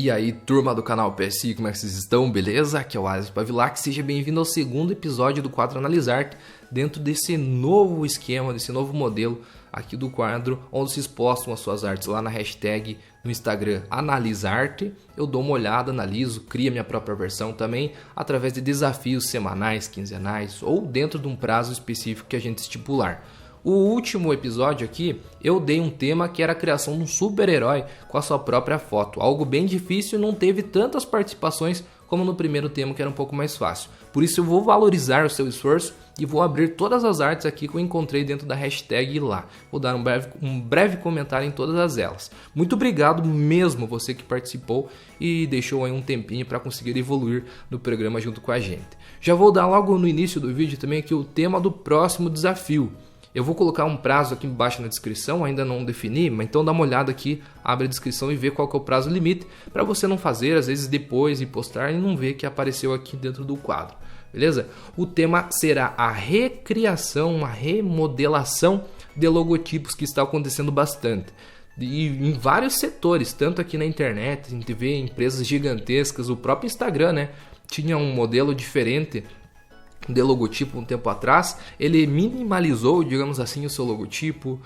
E aí, turma do canal PSI, como é que vocês estão? Beleza? Aqui é o Alisson Pavilac, seja bem-vindo ao segundo episódio do quadro Analisarte, dentro desse novo esquema, desse novo modelo aqui do quadro, onde vocês postam as suas artes lá na hashtag no Instagram Analisarte. Eu dou uma olhada, analiso, crio a minha própria versão também, através de desafios semanais, quinzenais ou dentro de um prazo específico que a gente estipular. O último episódio aqui, eu dei um tema que era a criação de um super-herói com a sua própria foto. Algo bem difícil, não teve tantas participações como no primeiro tema, que era um pouco mais fácil. Por isso eu vou valorizar o seu esforço e vou abrir todas as artes aqui que eu encontrei dentro da hashtag lá. Vou dar um breve comentário em todas elas. Muito obrigado mesmo você que participou e deixou aí um tempinho para conseguir evoluir no programa junto com a gente. Já vou dar logo no início do vídeo também aqui o tema do próximo desafio. Eu vou colocar um prazo aqui embaixo na descrição, ainda não defini, mas então dá uma olhada aqui, abre a descrição e vê qual que é o prazo limite, para você não fazer, às vezes depois e postar e não ver que apareceu aqui dentro do quadro, beleza? O tema será a recriação, a remodelação de logotipos, que está acontecendo bastante. E em vários setores, tanto aqui na internet, a gente vê empresas gigantescas, o próprio Instagram, né? Tinha um modelo diferente de logotipo um tempo atrás, ele minimalizou, digamos assim, o seu logotipo,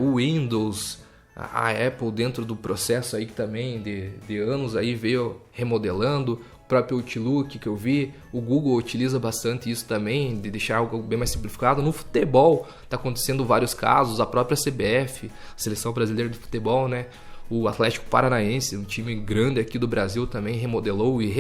o Windows, a Apple dentro do processo aí também de anos aí veio remodelando, o próprio Outlook que eu vi, o Google utiliza bastante isso também, de deixar algo bem mais simplificado. No futebol está acontecendo vários casos, a própria CBF, a Seleção Brasileira de Futebol, né? O Atlético Paranaense, um time grande aqui do Brasil, também remodelou e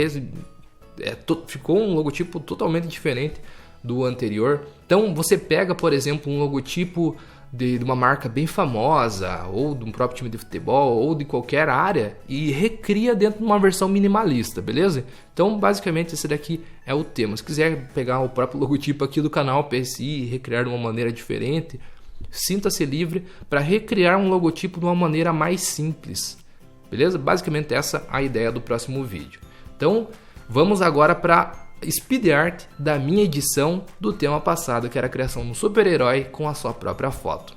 ficou um logotipo totalmente diferente do anterior. Então você pega, por exemplo, um logotipo de uma marca bem famosa, ou de um próprio time de futebol, ou de qualquer área, e recria dentro de uma versão minimalista, beleza? Então basicamente esse daqui é o tema. Se quiser pegar o próprio logotipo aqui do canal PSI e recriar de uma maneira diferente, sinta-se livre para recriar um logotipo de uma maneira mais simples, beleza? Basicamente essa é a ideia do próximo vídeo. Então vamos agora para speed art da minha edição do tema passado, que era a criação de um super-herói com a sua própria foto.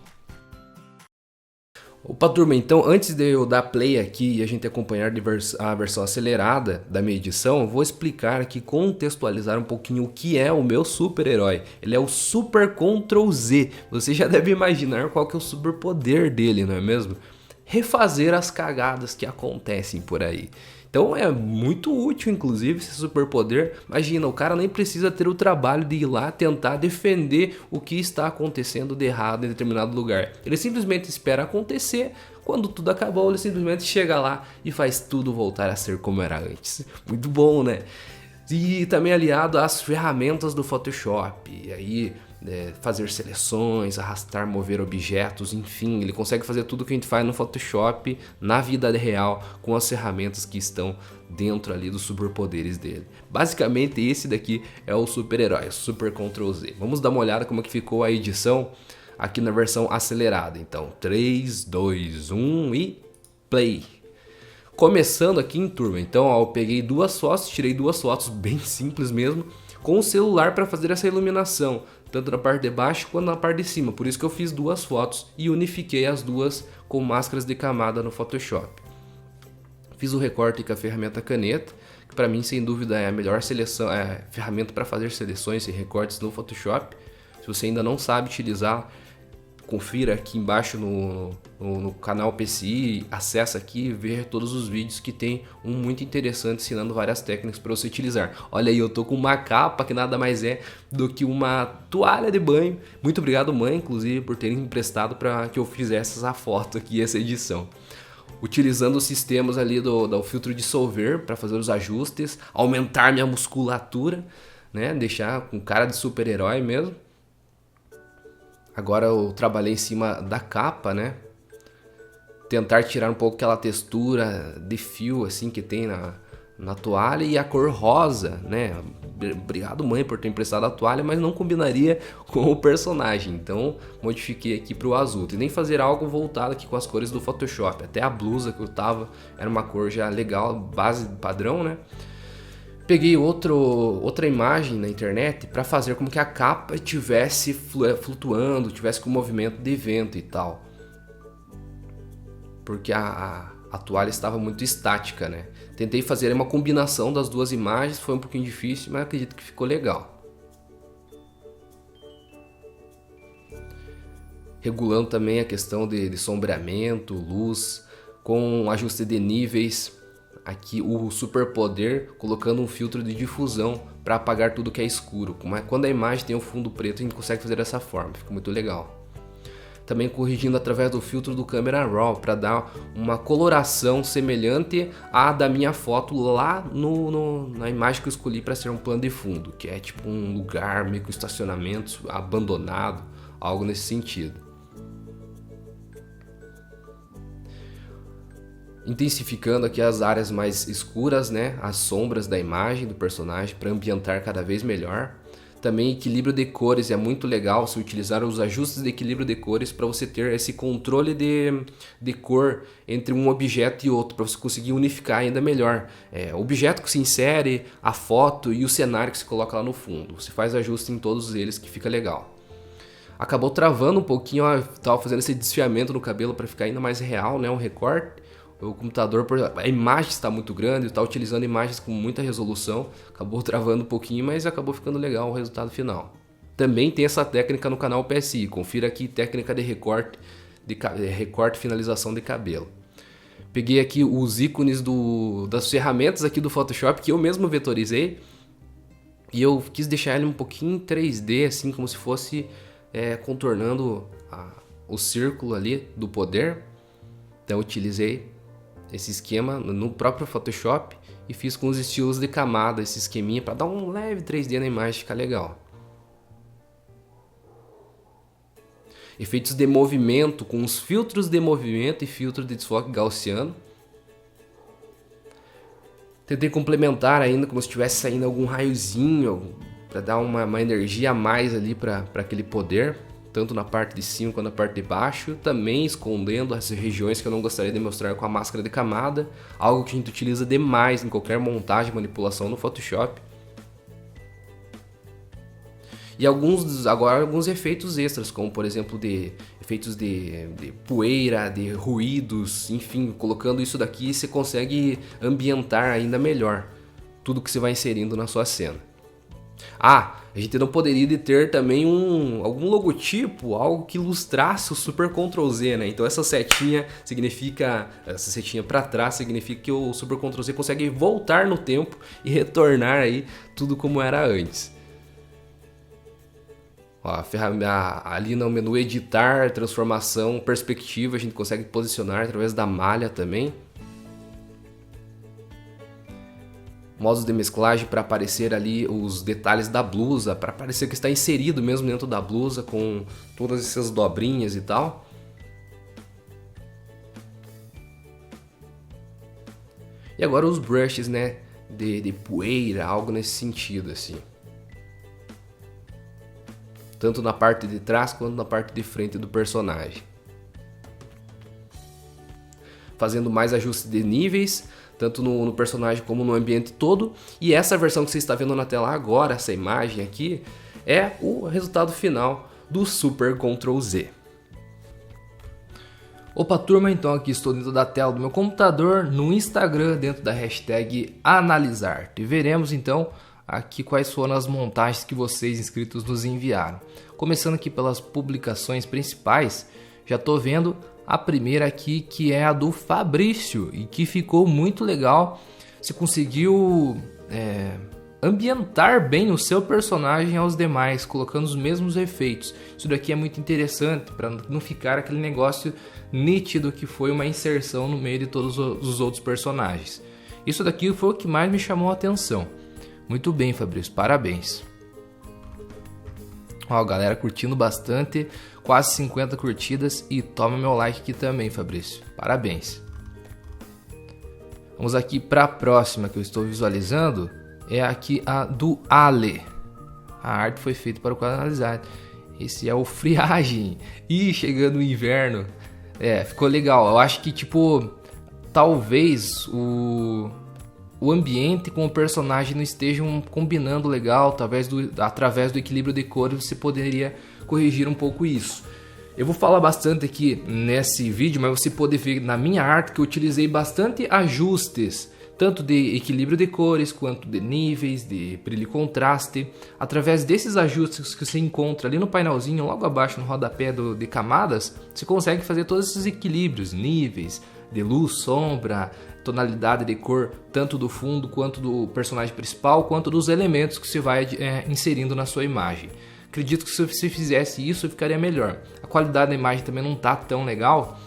Opa, turma, então antes de eu dar play aqui e a gente acompanhar a versão acelerada da minha edição, eu vou explicar aqui, contextualizar um pouquinho o que é o meu super-herói. Ele é o Super Ctrl Z. Você já deve imaginar qual que é o superpoder dele, não é mesmo? Refazer as cagadas que acontecem por aí. Então é muito útil, inclusive, esse superpoder. Imagina, o cara nem precisa ter o trabalho de ir lá tentar defender o que está acontecendo de errado em determinado lugar. Ele simplesmente espera acontecer. Quando tudo acabou, ele simplesmente chega lá e faz tudo voltar a ser como era antes. Muito bom, né? E também aliado às ferramentas do Photoshop. E aí fazer seleções, arrastar, mover objetos, enfim, ele consegue fazer tudo que a gente faz no Photoshop na vida real com as ferramentas que estão dentro ali dos superpoderes dele. Basicamente esse daqui é o super-herói, Super Ctrl Z. Vamos dar uma olhada como é que ficou a edição aqui na versão acelerada. Então 3, 2, 1 e play! Começando aqui em turma, então ó, eu peguei duas fotos, tirei duas fotos bem simples mesmo, com o celular para fazer essa iluminação, tanto na parte de baixo quanto na parte de cima. Por isso que eu fiz duas fotos e unifiquei as duas com máscaras de camada no Photoshop. Fiz o recorte com a ferramenta caneta, que para mim sem dúvida é a melhor ferramenta para fazer seleções e recortes no Photoshop. Se você ainda não sabe utilizar, confira aqui embaixo no canal PSI, acessa aqui e veja todos os vídeos, que tem um muito interessante ensinando várias técnicas para você utilizar. Olha aí, eu tô com uma capa que nada mais é do que uma toalha de banho. Muito obrigado, mãe, inclusive, por terem emprestado para que eu fizesse essa foto aqui, essa edição. Utilizando os sistemas ali do filtro dissolver para fazer os ajustes, aumentar minha musculatura, né? Deixar com cara de super-herói mesmo. Agora eu trabalhei em cima da capa, né? Tentar tirar um pouco aquela textura de fio assim que tem na toalha, e a cor rosa, né? Obrigado, mãe, por ter emprestado a toalha, mas não combinaria com o personagem. Então modifiquei aqui para o azul. Tentei fazer algo voltado aqui com as cores do Photoshop. Até a blusa que eu tava era uma cor já legal, base padrão, né? Peguei outra imagem na internet para fazer como que a capa estivesse flutuando, tivesse com movimento de vento e tal. Porque a a toalha estava muito estática, né? Tentei fazer uma combinação das duas imagens, foi um pouquinho difícil, mas acredito que ficou legal. Regulando também a questão de sombreamento, luz, com ajuste de níveis. Aqui o superpoder, colocando um filtro de difusão para apagar tudo que é escuro. Quando a imagem tem um fundo preto, a gente consegue fazer dessa forma, fica muito legal. Também corrigindo através do filtro do Camera Raw para dar uma coloração semelhante à da minha foto lá na imagem que eu escolhi para ser um plano de fundo, que é tipo um lugar meio que um estacionamento abandonado, algo nesse sentido. Intensificando aqui as áreas mais escuras, né, as sombras da imagem do personagem para ambientar cada vez melhor. Também equilíbrio de cores, é muito legal se utilizar os ajustes de equilíbrio de cores para você ter esse controle de cor entre um objeto e outro, para você conseguir unificar ainda melhor. O objeto que se insere, a foto e o cenário que se coloca lá no fundo. Você faz ajuste em todos eles que fica legal. Acabou travando um pouquinho, estava fazendo esse desfiamento no cabelo para ficar ainda mais real, né, um recorte. O computador, a imagem está muito grande, está utilizando imagens com muita resolução, acabou travando um pouquinho, mas acabou ficando legal o resultado final. Também tem essa técnica no canal PSI, confira aqui técnica de recorte e finalização de cabelo. Peguei aqui os ícones das ferramentas aqui do Photoshop que eu mesmo vetorizei e eu quis deixar ele um pouquinho em 3D, assim como se fosse contornando o círculo ali do poder. Então eu utilizei esse esquema no próprio Photoshop e fiz com os estilos de camada, esse esqueminha para dar um leve 3D na imagem, ficar legal. Efeitos de movimento com os filtros de movimento e filtro de desfoque gaussiano. Tentei complementar ainda como se estivesse saindo algum raiozinho para dar uma energia a mais ali para aquele poder, tanto na parte de cima quanto na parte de baixo, também escondendo as regiões que eu não gostaria de mostrar com a máscara de camada, algo que a gente utiliza demais em qualquer montagem e manipulação no Photoshop. E alguns efeitos extras, como por exemplo efeitos de poeira, de ruídos, enfim, colocando isso daqui você consegue ambientar ainda melhor tudo que você vai inserindo na sua cena. A gente não poderia ter também algum logotipo, algo que ilustrasse o Super Ctrl Z, né? Então essa setinha para trás significa que o Super Ctrl Z consegue voltar no tempo e retornar aí tudo como era antes. Ó, ali no menu editar, transformação, perspectiva, a gente consegue posicionar através da malha também. Modos de mesclagem para aparecer ali os detalhes da blusa, para parecer que está inserido mesmo dentro da blusa com todas essas dobrinhas e tal. E agora os brushes, né, de poeira, algo nesse sentido assim. Tanto na parte de trás quanto na parte de frente do personagem. Fazendo mais ajustes de níveis, tanto no personagem como no ambiente todo. E essa versão que você está vendo na tela agora, essa imagem aqui, é o resultado final do Super Ctrl Z. Opa turma, então aqui estou dentro da tela do meu computador, no Instagram, dentro da hashtag Analisarte. E veremos então aqui quais foram as montagens que vocês inscritos nos enviaram. Começando aqui pelas publicações principais, já estou vendo a primeira aqui, que é a do Fabrício, e que ficou muito legal. Você conseguiu ambientar bem o seu personagem aos demais, colocando os mesmos efeitos. Isso daqui é muito interessante, para não ficar aquele negócio nítido que foi uma inserção no meio de todos os outros personagens. Isso daqui foi o que mais me chamou a atenção. Muito bem, Fabrício, parabéns. Ó, galera curtindo bastante, quase 50 curtidas, e toma meu like aqui também, Fabrício, parabéns. Vamos aqui para a próxima que eu estou visualizando, é aqui a do Ale. A arte foi feita para o quadro analisar. Esse é o Friagem. E chegando o inverno, ficou legal. Eu acho que tipo, talvez o ambiente com o personagem não estejam combinando legal, através do equilíbrio de cores você poderia corrigir um pouco isso. Eu vou falar bastante aqui nesse vídeo, mas você pode ver na minha arte que eu utilizei bastante ajustes, tanto de equilíbrio de cores, quanto de níveis, de brilho e contraste. Através desses ajustes que você encontra ali no painelzinho, logo abaixo no rodapé de camadas, você consegue fazer todos esses equilíbrios, níveis, de luz, sombra, tonalidade de cor, tanto do fundo, quanto do personagem principal, quanto dos elementos que você vai inserindo na sua imagem. Acredito que se você fizesse isso, ficaria melhor. A qualidade da imagem também não tá tão legal.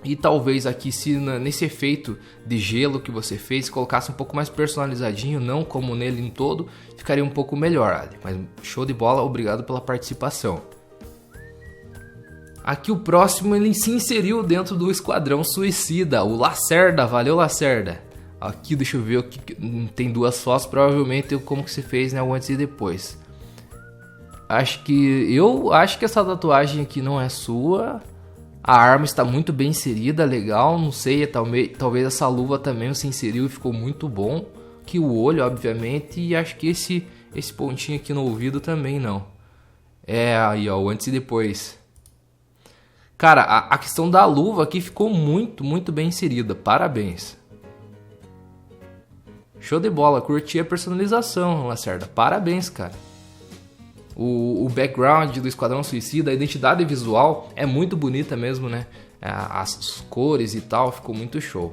E talvez aqui, se nesse efeito de gelo que você fez, colocasse um pouco mais personalizadinho, não como nele em todo, ficaria um pouco melhor, Ali. Mas show de bola, obrigado pela participação. Aqui o próximo, ele se inseriu dentro do Esquadrão Suicida, o Lacerda. Valeu, Lacerda. Aqui, deixa eu ver, tem duas fotos, provavelmente como que você fez, né, o antes e depois. Eu acho que essa tatuagem aqui não é sua. A arma está muito bem inserida, legal. Não sei, talvez essa luva também se inseriu e ficou muito bom. Que o olho, obviamente, e acho que esse pontinho aqui no ouvido também não. Aí ó, o antes e depois. Cara, a questão da luva aqui ficou muito, muito bem inserida. Parabéns. Show de bola, curti a personalização, Lacerda. Parabéns, cara. O background do Esquadrão Suicida, a identidade visual é muito bonita mesmo, né? As cores e tal, ficou muito show.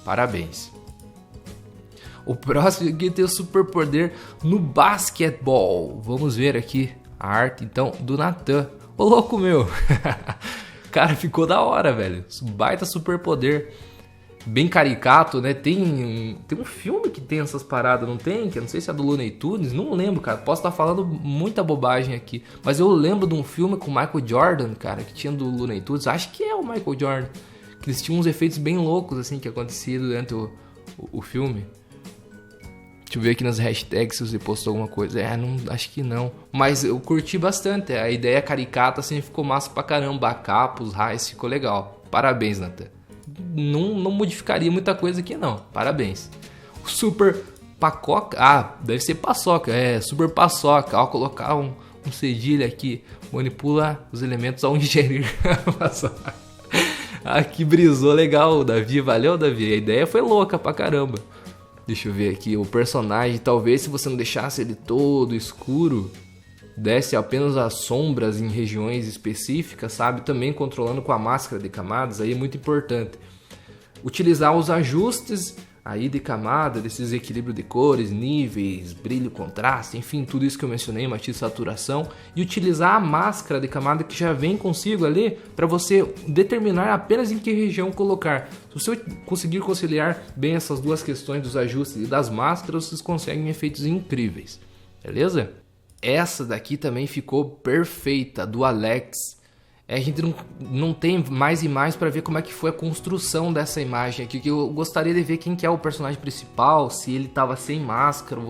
Parabéns. O próximo aqui tem o superpoder no basquetebol. Vamos ver aqui a arte, então, do Nathan. Ô, louco, meu! Cara, ficou da hora, velho. Baita superpoder. Bem caricato, né? Tem um filme que tem essas paradas, não tem? Que eu não sei se é do Looney Tunes, não lembro, cara. Posso estar falando muita bobagem aqui. Mas eu lembro de um filme com o Michael Jordan, cara, que tinha do Looney Tunes. Acho que é o Michael Jordan. Que eles tinham uns efeitos bem loucos, assim, que aconteciam durante o filme. Deixa eu ver aqui nas hashtags se você postou alguma coisa. Não, acho que não. Mas eu curti bastante. A ideia caricata, assim, ficou massa pra caramba. A capa, os raios, ficou legal. Parabéns, Nathan. Não modificaria muita coisa aqui não, parabéns. O Super Paçoca, deve ser paçoca, Super Paçoca. Ó, colocar um cedilha aqui, manipula os elementos ao ingerir a paçoca. Aqui brisou legal, Davi, valeu, Davi, a ideia foi louca pra caramba. Deixa eu ver aqui, o personagem, talvez se você não deixasse ele todo escuro, desse apenas as sombras em regiões específicas, sabe? Também controlando com a máscara de camadas, aí é muito importante. Utilizar os ajustes aí de camada, desses equilíbrios de cores, níveis, brilho, contraste, enfim, tudo isso que eu mencionei, matiz, saturação. E utilizar a máscara de camada que já vem consigo ali, para você determinar apenas em que região colocar. Se você conseguir conciliar bem essas duas questões dos ajustes e das máscaras, vocês conseguem efeitos incríveis, beleza? Essa daqui também ficou perfeita, do Alex. A gente não tem mais imagens para ver como é que foi a construção dessa imagem aqui. Que eu gostaria de ver quem que é o personagem principal, se ele estava sem máscara,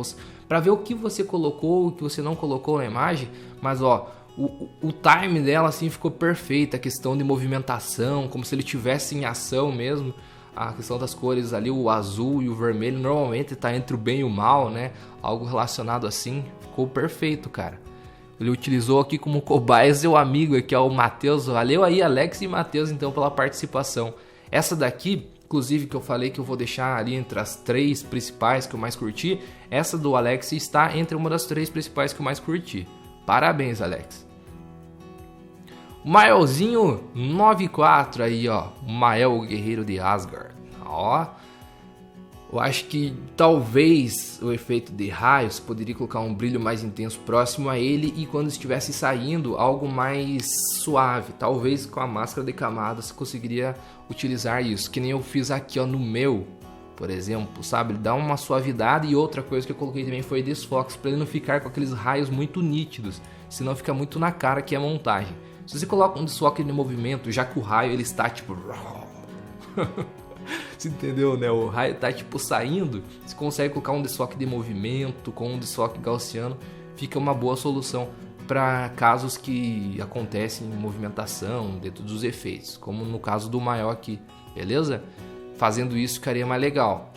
para ver o que você colocou, o que você não colocou na imagem. Mas ó, o time dela assim ficou perfeito, a questão de movimentação, como se ele tivesse em ação mesmo. A questão das cores ali, o azul e o vermelho, normalmente tá entre o bem e o mal, né? Algo relacionado assim, ficou perfeito, cara. Ele utilizou aqui como cobaia seu amigo aqui, ó, o Matheus. Valeu aí, Alex e Matheus, então, pela participação. Essa daqui, inclusive, que eu falei que eu vou deixar ali entre as 3 principais que eu mais curti, essa do Alex está entre uma das 3 principais que eu mais curti. Parabéns, Alex. Maelzinho 94 aí, ó. Mael, o guerreiro de Asgard. Ó. Eu acho que talvez o efeito de raios poderia colocar um brilho mais intenso próximo a ele e quando estivesse saindo algo mais suave. Talvez com a máscara de camadas você conseguiria utilizar isso. Que nem eu fiz aqui, ó, no meu, por exemplo, sabe? Ele dá uma suavidade e outra coisa que eu coloquei também foi desfoque para ele não ficar com aqueles raios muito nítidos. Senão fica muito na cara que é a montagem. Se você coloca um desfoque de movimento, já que o raio ele está tipo... Você entendeu, né? O raio tá tipo saindo, você consegue colocar um desfoque de movimento com um desfoque gaussiano, fica uma boa solução para casos que acontecem em movimentação dentro dos efeitos, como no caso do maior aqui, beleza? Fazendo isso ficaria mais legal.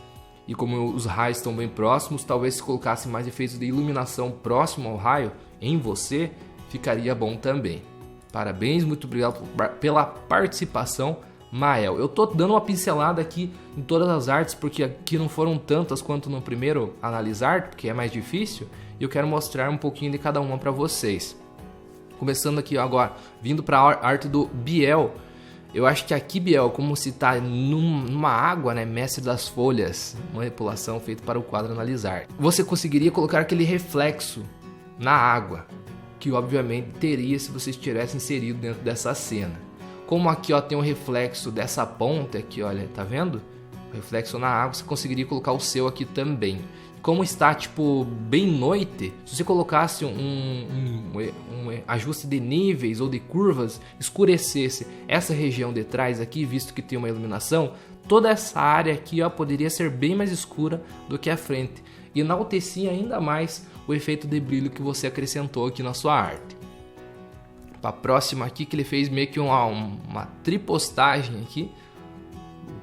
E como os raios estão bem próximos, talvez se colocasse mais efeitos de iluminação próximo ao raio em você, ficaria bom também. Parabéns, muito obrigado pela participação, Mael. Eu tô dando uma pincelada aqui em todas as artes, porque aqui não foram tantas quanto no primeiro analisar, porque é mais difícil, e eu quero mostrar um pouquinho de cada uma para vocês. Começando aqui agora, vindo para a arte do Biel. Eu acho que aqui, Biel, como se tá numa água, né, mestre das folhas, manipulação feita para o quadro analisar. Você conseguiria colocar aquele reflexo na água, que obviamente teria se vocês tivessem inserido dentro dessa cena. Como aqui, ó, tem um reflexo dessa ponta aqui, olha, tá vendo? O reflexo na água, você conseguiria colocar o seu aqui também. Como está, tipo, bem noite, se você colocasse um ajuste de níveis ou de curvas, escurecesse essa região de trás aqui, visto que tem uma iluminação, toda essa área aqui, ó, poderia ser bem mais escura do que a frente. E enaltecia ainda mais o efeito de brilho que você acrescentou aqui na sua arte. Para a próxima aqui, que ele fez meio que uma tripostagem aqui,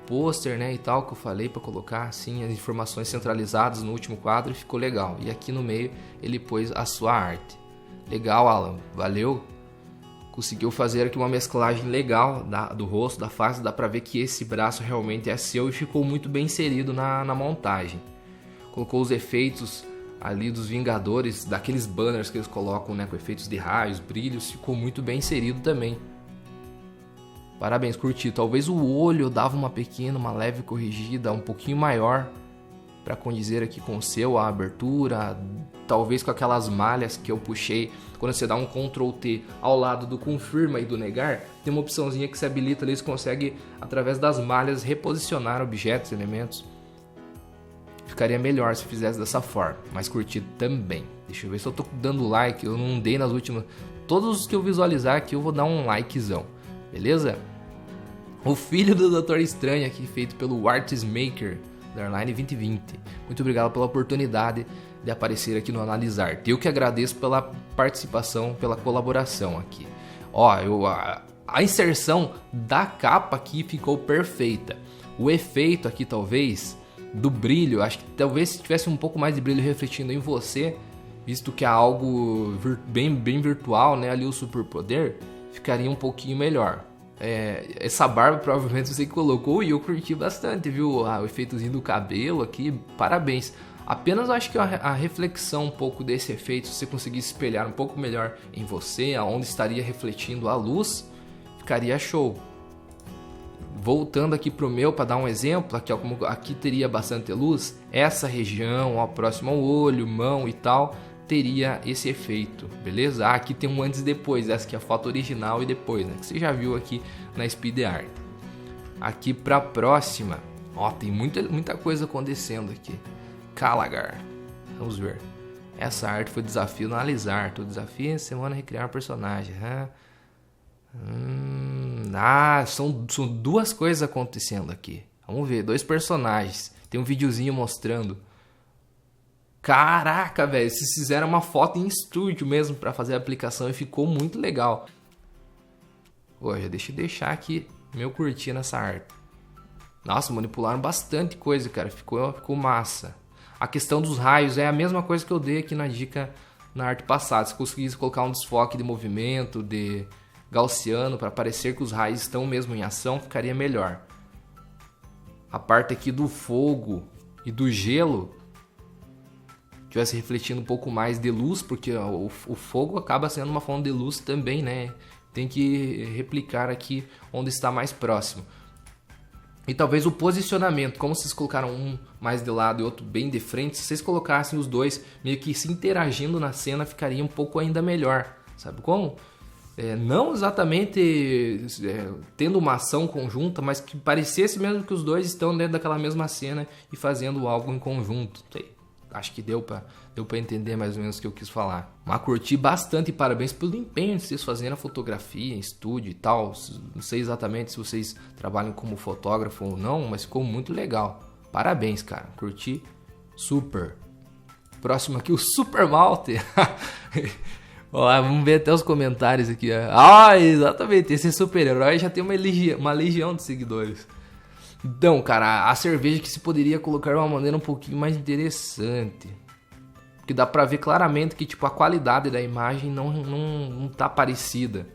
pôster, né, e tal, que eu falei para colocar assim as informações centralizadas no último quadro, e ficou legal. E aqui no meio ele pôs a sua arte. Legal, Alan, valeu. Conseguiu fazer aqui uma mesclagem legal do rosto, da face, dá para ver que esse braço realmente é seu e ficou muito bem inserido na montagem. Colocou os efeitos ali dos Vingadores, daqueles banners que eles colocam, né, com efeitos de raios, brilhos, ficou muito bem inserido também. Parabéns, curti. Talvez o olho dava uma leve corrigida, um pouquinho maior, para condizer aqui com o seu, a abertura, talvez com aquelas malhas que eu puxei. Quando você dá um Ctrl T ao lado do confirma e do negar, tem uma opçãozinha que se habilita ali, você consegue, através das malhas, reposicionar objetos, elementos. Ficaria melhor se fizesse dessa forma, mas curti também. Deixa eu ver se eu tô dando like, eu não dei nas últimas. Todos os que eu visualizar aqui eu vou dar um likezão, beleza? O filho do Doutor Estranho aqui, feito pelo Artist Maker, da Airline 2020. Muito obrigado pela oportunidade de aparecer aqui no Analisar. Eu que agradeço pela participação, pela colaboração aqui. Ó, a inserção da capa aqui ficou perfeita. O efeito aqui, talvez, do brilho, acho que talvez se tivesse um pouco mais de brilho refletindo em você, visto que é algo bem virtual, né, ali o superpoder, ficaria um pouquinho melhor. Essa barba provavelmente você colocou e eu curti bastante, viu? O efeitozinho do cabelo aqui, parabéns. Apenas eu acho que a reflexão um pouco desse efeito, se você conseguisse espelhar um pouco melhor em você, aonde estaria refletindo a luz, ficaria show. Voltando aqui pro meu, para dar um exemplo, aqui, ó, como aqui teria bastante luz, essa região, ó, próximo ao olho, mão e tal, teria esse efeito, beleza? Aqui tem um antes e depois, essa aqui é a foto original e depois, né? Que você já viu aqui na Speed Art. Aqui pra próxima, ó, tem muita coisa acontecendo aqui. Calagar, vamos ver. Essa arte foi desafio no Analisar. O desafio é semana recriar um personagem. São duas coisas acontecendo aqui. Vamos ver, 2 personagens. Tem um videozinho mostrando. Caraca, velho, vocês fizeram uma foto em estúdio mesmo para fazer a aplicação e ficou muito legal. Hoje, deixa eu deixar aqui meu curtir nessa arte. Nossa, manipularam bastante coisa, cara. Ficou massa. A questão dos raios é a mesma coisa que eu dei aqui na dica na arte passada. Se conseguisse colocar um desfoque de movimento, de gaussiano, para parecer que os raios estão mesmo em ação, ficaria melhor. A parte aqui do fogo e do gelo tivesse refletindo um pouco mais de luz, porque o fogo acaba sendo uma fonte de luz também, né? Tem que replicar aqui onde está mais próximo. E talvez o posicionamento, como vocês colocaram um mais de lado e outro bem de frente, se vocês colocassem os dois meio que se interagindo na cena, ficaria um pouco ainda melhor. Sabe como? Não exatamente tendo uma ação conjunta, mas que parecesse mesmo que os dois estão dentro daquela mesma cena e fazendo algo em conjunto. Acho que deu pra entender mais ou menos o que eu quis falar. Mas curti bastante e parabéns pelo empenho de vocês fazendo a fotografia em estúdio e tal. Não sei exatamente se vocês trabalham como fotógrafo ou não, mas ficou muito legal. Parabéns, cara. Curti super. Próximo aqui, o Super Malte. Olá, vamos ver até os comentários aqui. Exatamente. Esse super-herói já tem uma legião de seguidores. Então, cara, a cerveja que se poderia colocar de uma maneira um pouquinho mais interessante. Porque dá pra ver claramente que tipo, a qualidade da imagem não tá parecida.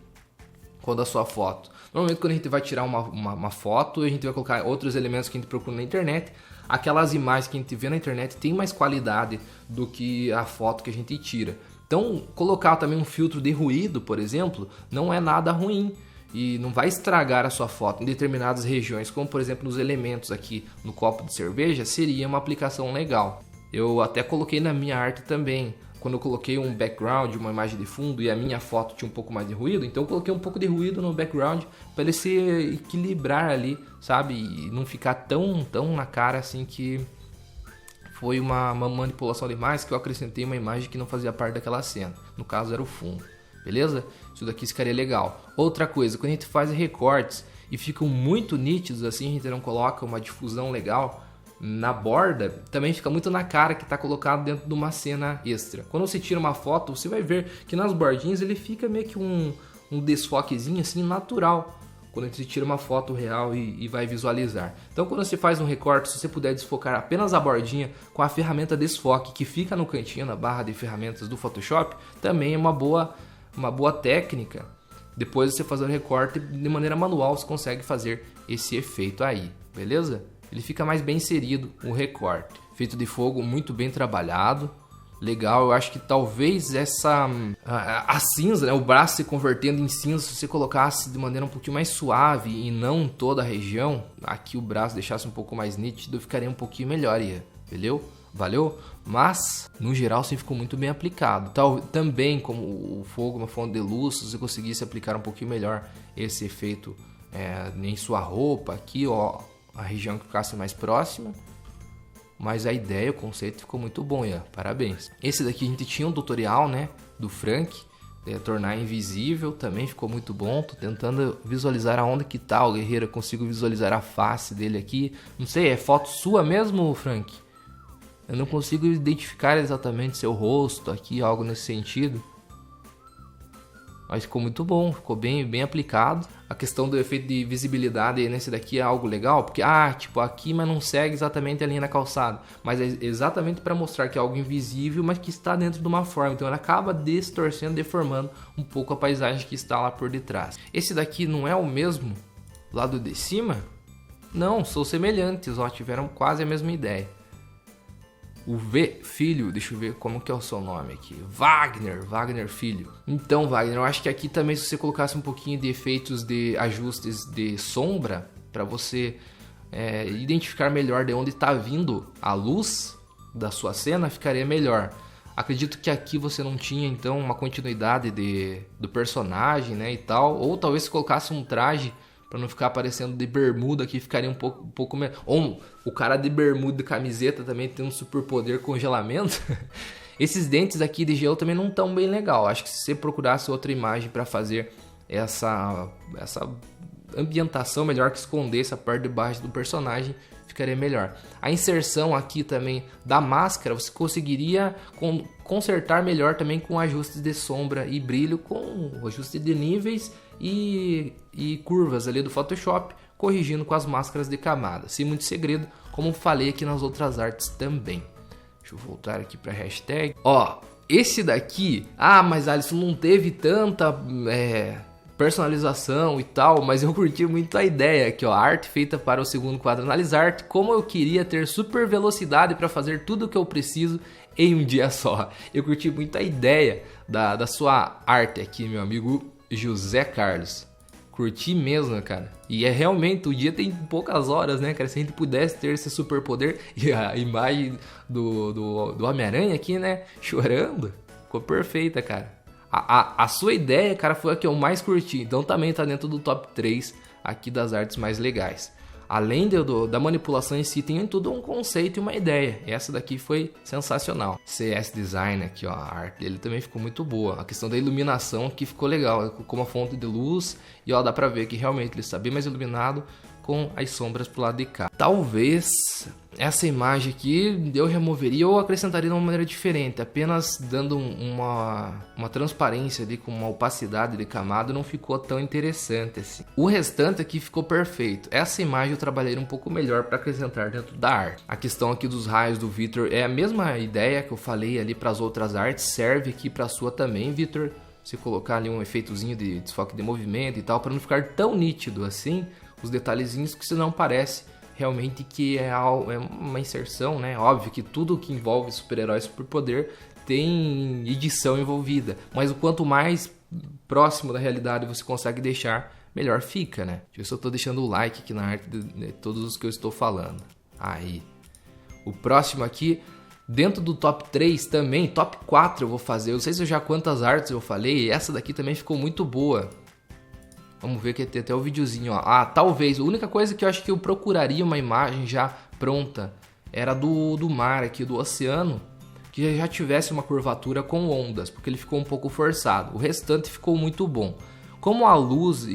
quando a sua foto. Normalmente quando a gente vai tirar uma foto, a gente vai colocar outros elementos que a gente procura na internet. Aquelas imagens que a gente vê na internet tem mais qualidade do que a foto que a gente tira. Então colocar também um filtro de ruído, por exemplo, não é nada ruim. E não vai estragar a sua foto em determinadas regiões, como por exemplo nos elementos aqui no copo de cerveja, seria uma aplicação legal. Eu até coloquei na minha arte também, quando eu coloquei um background, uma imagem de fundo e a minha foto tinha um pouco mais de ruído, então eu coloquei um pouco de ruído no background para ele se equilibrar ali, sabe? E não ficar tão na cara assim que foi uma manipulação demais, que eu acrescentei uma imagem que não fazia parte daquela cena. No caso era o fundo. Beleza? Isso daqui ficaria legal. Outra coisa, quando a gente faz recortes e ficam muito nítidos assim, a gente não coloca uma difusão legal na borda, também fica muito na cara que está colocado dentro de uma cena extra. Quando você tira uma foto, você vai ver que nas bordinhas ele fica meio que um desfoquezinho assim natural. Quando você tira uma foto real e vai visualizar. Então quando você faz um recorte, se você puder desfocar apenas a bordinha com a ferramenta desfoque que fica no cantinho, na barra de ferramentas do Photoshop, também é uma boa técnica. Depois de você fazer o recorte de maneira manual, você consegue fazer esse efeito aí, beleza? Ele fica mais bem inserido, o recorte. Efeito de fogo muito bem trabalhado, legal. Eu acho que talvez a cinza, né, o braço se convertendo em cinza, se você colocasse de maneira um pouquinho mais suave e não toda a região, aqui o braço deixasse um pouco mais nítido, ficaria um pouquinho melhor, valeu? Mas, no geral, sim, ficou muito bem aplicado. Também, como o fogo, uma fonte de luz, se você conseguisse aplicar um pouquinho melhor esse efeito em sua roupa, aqui, ó, a região que ficasse mais próxima. Mas a ideia, o conceito ficou muito bom, Ian. Parabéns. Esse daqui a gente tinha um tutorial, né, do Frank, tornar invisível, também ficou muito bom. Tô tentando visualizar aonde que tá o guerreiro, eu consigo visualizar a face dele aqui. Não sei, é foto sua mesmo, Frank? Eu não consigo identificar exatamente seu rosto aqui, algo nesse sentido. Mas ficou muito bom, ficou bem aplicado. A questão do efeito de visibilidade nesse daqui é algo legal, porque tipo aqui, mas não segue exatamente a linha da calçada. Mas é exatamente para mostrar que é algo invisível, mas que está dentro de uma forma. Então ela acaba distorcendo, deformando um pouco a paisagem que está lá por detrás. Esse daqui não é o mesmo lado de cima? Não, são semelhantes, ó, tiveram quase a mesma ideia. O V Filho, deixa eu ver como que é o seu nome aqui. Wagner Filho. Então, Wagner, eu acho que aqui também, se você colocasse um pouquinho de efeitos de ajustes de sombra, para você identificar melhor de onde está vindo a luz da sua cena, ficaria melhor. Acredito que aqui você não tinha, então, uma continuidade do personagem, né, e tal. Ou talvez se colocasse um traje para não ficar aparecendo de bermuda aqui, ficaria um pouco melhor. Ou o cara de bermuda e camiseta também tem um superpoder congelamento. Esses dentes aqui de gelo também não estão bem legal. Acho que se você procurasse outra imagem para fazer essa ambientação melhor, que escondesse a parte de baixo do personagem, ficaria melhor. A inserção aqui também da máscara você conseguiria consertar melhor também com ajustes de sombra e brilho, com o ajuste de níveis e curvas ali do Photoshop, corrigindo com as máscaras de camada. Sem muito segredo, como falei aqui nas outras artes também. Deixa eu voltar aqui para a hashtag. Ó, esse daqui, mas Alisson, não teve tanta personalização e tal, mas eu curti muito a ideia aqui, ó, a arte feita para o segundo quadro Analisarte, como eu queria ter super velocidade para fazer tudo o que eu preciso em um dia só. Eu curti muito a ideia da sua arte aqui, meu amigo José Carlos. Curti mesmo, cara. E realmente, o dia tem poucas horas, né, cara? Se a gente pudesse ter esse superpoder, e a imagem do Homem-Aranha aqui, né, chorando, ficou perfeita, cara. A sua ideia, cara, foi a que eu mais curti. Então também tá dentro do top 3 aqui das artes mais legais. Além da manipulação em si, tem tudo um conceito e uma ideia. Essa daqui foi sensacional. CS Design aqui, ó, a arte dele também ficou muito boa. A questão da iluminação aqui ficou legal, com uma fonte de luz. E ó, dá pra ver que realmente ele está bem mais iluminado, com as sombras pro lado de cá. Talvez essa imagem aqui eu removeria ou acrescentaria de uma maneira diferente, apenas dando uma transparência ali com uma opacidade de camada, não ficou tão interessante assim. O restante aqui ficou perfeito. Essa imagem eu trabalhei um pouco melhor para acrescentar dentro da arte. A questão aqui dos raios do Victor é a mesma ideia que eu falei ali para as outras artes, serve aqui para a sua também, Victor. você colocar ali um efeitozinho de desfoque de movimento e tal, para não ficar tão nítido assim os detalhezinhos, que senão parece realmente que é uma inserção, né? Óbvio que tudo que envolve super-herói e superpoder tem edição envolvida, mas o quanto mais próximo da realidade você consegue deixar, melhor fica, né? Deixa eu ver se eu tô deixando o like aqui na arte de todos os que eu estou falando. Aí. O próximo aqui, dentro do top 3 também, top 4 eu vou fazer. Eu não sei se já quantas artes eu falei, essa daqui também ficou muito boa. Vamos ver que tem até o videozinho, ó. Ah, talvez, a única coisa que eu acho que eu procuraria uma imagem já pronta era do mar aqui, do oceano, que já tivesse uma curvatura com ondas, porque ele ficou um pouco forçado. O restante ficou muito bom. Como a luz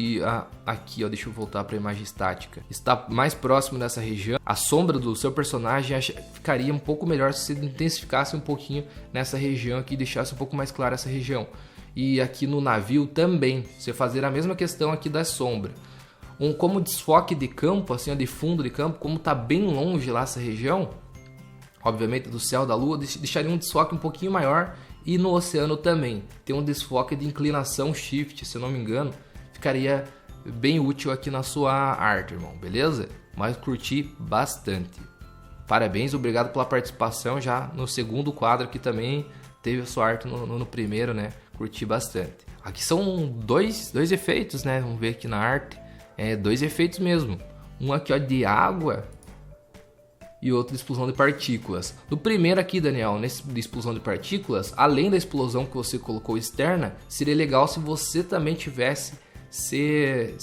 aqui, ó, deixa eu voltar para a imagem estática, está mais próximo dessa região, a sombra do seu personagem ficaria um pouco melhor se você intensificasse um pouquinho nessa região aqui e deixasse um pouco mais clara essa região. E aqui no navio também, você fazer a mesma questão aqui da sombra. Como desfoque de campo, assim, de fundo de campo, como está bem longe lá essa região, obviamente do céu, da lua, deixaria um desfoque um pouquinho maior. E no oceano também, tem um desfoque de inclinação shift, se eu não me engano, ficaria bem útil aqui na sua arte, irmão, beleza? Mas curti bastante. Parabéns, obrigado pela participação já no segundo quadro, que também teve a sua arte no primeiro, né? Curti bastante. Aqui são dois efeitos, né? Vamos ver aqui na arte. 2 efeitos mesmo. Um aqui, ó, de água e outro de explosão de partículas. No primeiro aqui, Daniel, nesse de explosão de partículas, além da explosão que você colocou externa, seria legal se você também tivesse se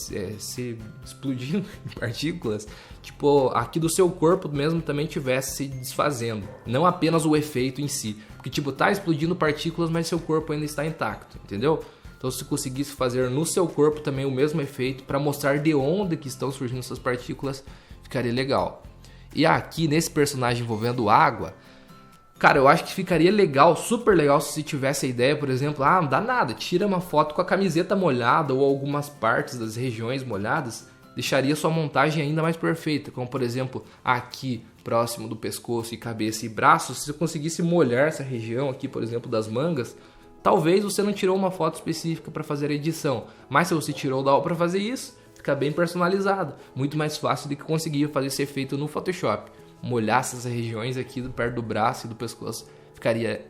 explodindo em partículas, tipo, aqui do seu corpo mesmo também tivesse se desfazendo, não apenas o efeito em si, porque tipo, tá explodindo partículas, mas seu corpo ainda está intacto, entendeu? Então se conseguisse fazer no seu corpo também o mesmo efeito, para mostrar de onde que estão surgindo essas partículas, ficaria legal. E aqui nesse personagem envolvendo água, cara, eu acho que ficaria legal, super legal, se você tivesse a ideia, por exemplo, não dá nada, tira uma foto com a camiseta molhada ou algumas partes das regiões molhadas, deixaria sua montagem ainda mais perfeita, como por exemplo, aqui próximo do pescoço e cabeça e braços, se você conseguisse molhar essa região aqui, por exemplo, das mangas, talvez você não tirou uma foto específica para fazer a edição, mas se você tirou, dá para fazer isso, fica bem personalizado, muito mais fácil do que conseguir fazer esse efeito no Photoshop. Molhar essas regiões aqui perto do braço e do pescoço ficaria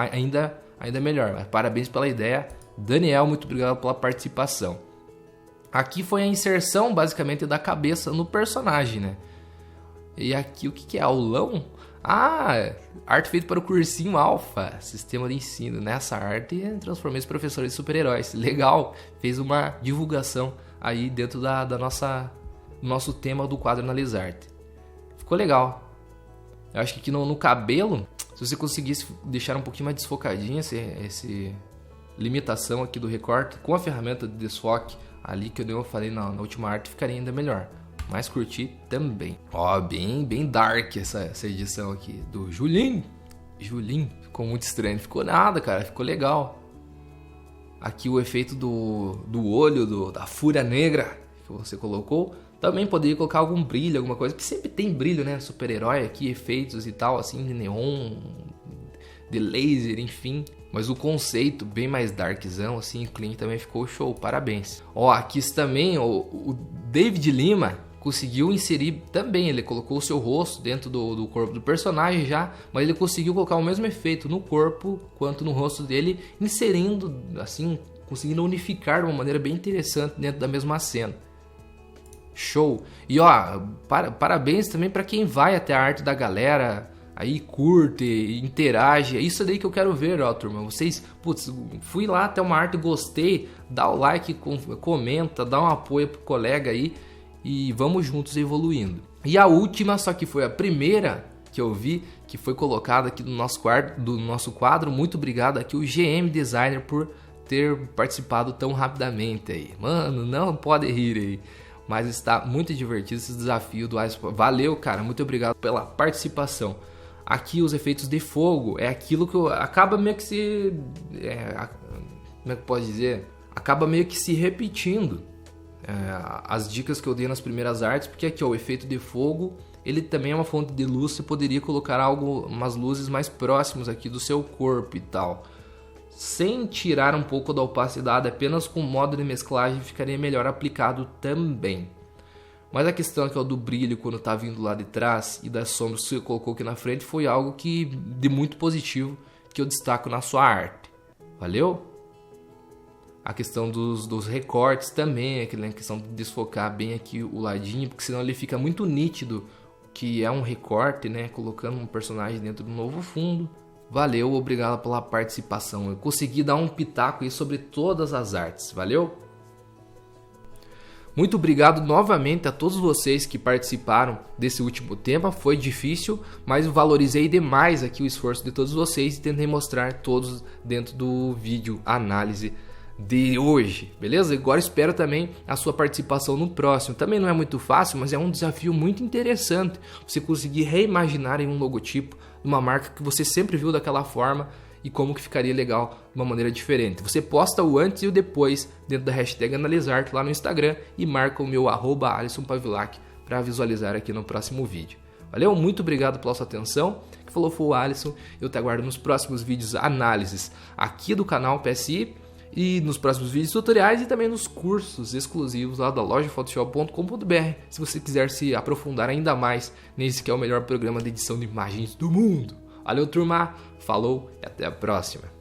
ainda melhor. Mas parabéns pela ideia, Daniel, muito obrigado pela participação. Aqui foi a inserção basicamente da cabeça no personagem, né? E aqui o que é aulão? Arte feita para o cursinho Alpha, sistema de ensino. Nessa arte transformei os professores em super-heróis. Legal, fez uma divulgação aí dentro do nosso tema do quadro Analisarte. Ficou legal. Eu acho que aqui no cabelo, se você conseguisse deixar um pouquinho mais desfocadinho essa limitação aqui do recorte, com a ferramenta de desfoque ali que eu falei na última arte, ficaria ainda melhor. Mas curti também. Ó, bem dark essa edição aqui do Julin. Ficou muito estranho. Ficou nada, cara. Ficou legal. Aqui o efeito do olho, da fúria negra que você colocou. Também poderia colocar algum brilho, alguma coisa. Que sempre tem brilho, né? Super-herói aqui, efeitos e tal, assim, de neon, de laser, enfim. Mas o conceito bem mais darkzão, assim, clean, também ficou show. Parabéns. Ó, aqui também o David Lima conseguiu inserir também, ele colocou o seu rosto dentro do corpo do personagem já, mas ele conseguiu colocar o mesmo efeito no corpo quanto no rosto dele, inserindo, assim, conseguindo unificar de uma maneira bem interessante dentro da mesma cena. Show! E ó, parabéns também para quem vai até a arte da galera, aí curte, interage, é isso daí que eu quero ver, ó, turma. Vocês, putz, fui lá até uma arte, gostei, dá o like, comenta, dá um apoio pro colega aí, e vamos juntos evoluindo. E a última, só que foi a primeira que eu vi, que foi colocada aqui do nosso quadro. Muito obrigado aqui o GM Designer por ter participado tão rapidamente aí. Mano, não pode rir aí. Mas está muito divertido esse desafio do Ice. Valeu, cara, muito obrigado pela participação. Aqui os efeitos de fogo é aquilo que acaba meio que se... como é que pode dizer? Acaba meio que se repetindo. As dicas que eu dei nas primeiras artes, porque aqui ó, o efeito de fogo, ele também é uma fonte de luz. Você poderia colocar umas luzes mais próximas aqui do seu corpo e tal. sem tirar um pouco da opacidade, apenas com o modo de mesclagem ficaria melhor aplicado também. Mas a questão que é o do brilho quando está vindo lá de trás e das sombras que você colocou aqui na frente foi algo que de muito positivo que eu destaco na sua arte. Valeu? A questão dos recortes também, aquela questão de desfocar bem aqui o ladinho, porque senão ele fica muito nítido que é um recorte, né? Colocando um personagem dentro do novo fundo. Valeu, obrigado pela participação. Eu consegui dar um pitaco aí sobre todas as artes. Valeu? Muito obrigado novamente a todos vocês que participaram desse último tema. Foi difícil, mas eu valorizei demais aqui o esforço de todos vocês e tentei mostrar todos dentro do vídeo análise de hoje, beleza? Agora espero também a sua participação no próximo. Também não é muito fácil, mas é um desafio muito interessante você conseguir reimaginar em um logotipo de uma marca que você sempre viu daquela forma e como que ficaria legal de uma maneira diferente. Você posta o antes e o depois dentro da hashtag Analisarte lá no Instagram e marca o meu @AlisonPavilac para visualizar aqui no próximo vídeo. Valeu? Muito obrigado pela sua atenção. Que falou foi o Alisson. Eu te aguardo nos próximos vídeos análises aqui do canal PSI e nos próximos vídeos tutoriais e também nos cursos exclusivos lá da loja photoshop.com.br, se você quiser se aprofundar ainda mais nesse que é o melhor programa de edição de imagens do mundo. Valeu, turma, falou e até a próxima.